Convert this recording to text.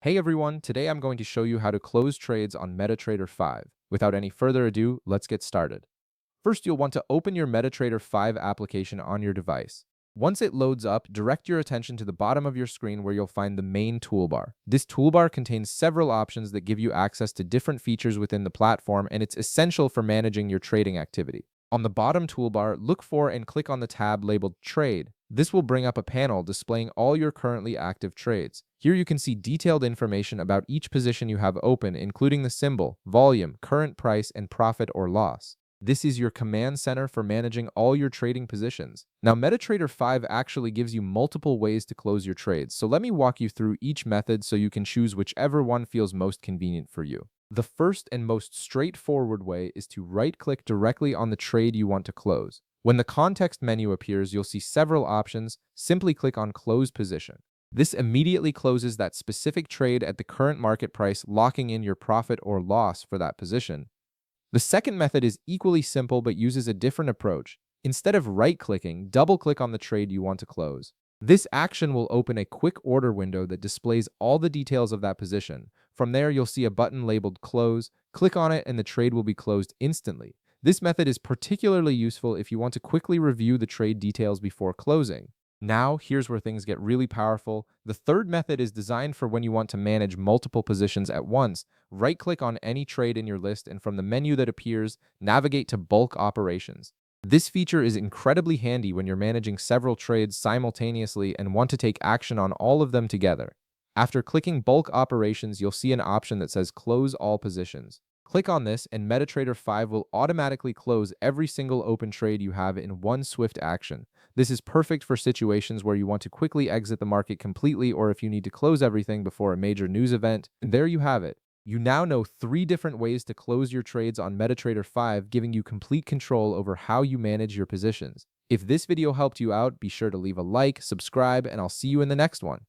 Hey everyone, today I'm going to show you how to close trades on Metatrader 5. Without any further ado, let's get started. First, you'll want to open your Metatrader 5 application on your device. Once it loads up, direct your attention to the bottom of your screen where you'll find the main toolbar. This toolbar contains several options that give you access to different features within the platform, and it's essential for managing your trading activity. On the bottom toolbar, look for and click on the tab labeled Trade. This will bring up a panel displaying all your currently active trades. Here you can see detailed information about each position you have open, including the symbol, volume, current price, and profit or loss. This is your command center for managing all your trading positions. Now, MetaTrader 5 actually gives you multiple ways to close your trades, so let me walk you through each method so you can choose whichever one feels most convenient for you. The first and most straightforward way is to right-click directly on the trade you want to close. When the context menu appears, you'll see several options. Simply click on Close Position. This immediately closes that specific trade at the current market price, locking in your profit or loss for that position. The second method is equally simple but uses a different approach. Instead of right-clicking, double-click on the trade you want to close. This action will open a quick order window that displays all the details of that position. From there, you'll see a button labeled Close. Click on it and the trade will be closed instantly. This method is particularly useful if you want to quickly review the trade details before closing. Now, here's where things get really powerful. The third method is designed for when you want to manage multiple positions at once. Right-click on any trade in your list, and from the menu that appears, navigate to Bulk Operations. This feature is incredibly handy when you're managing several trades simultaneously and want to take action on all of them together. After clicking Bulk Operations, you'll see an option that says Close All Positions. Click on this, and MetaTrader 5 will automatically close every single open trade you have in one swift action. This is perfect for situations where you want to quickly exit the market completely or if you need to close everything before a major news event. And there you have it. You now know 3 different ways to close your trades on MetaTrader 5, giving you complete control over how you manage your positions. If this video helped you out, be sure to leave a like, subscribe, and I'll see you in the next one.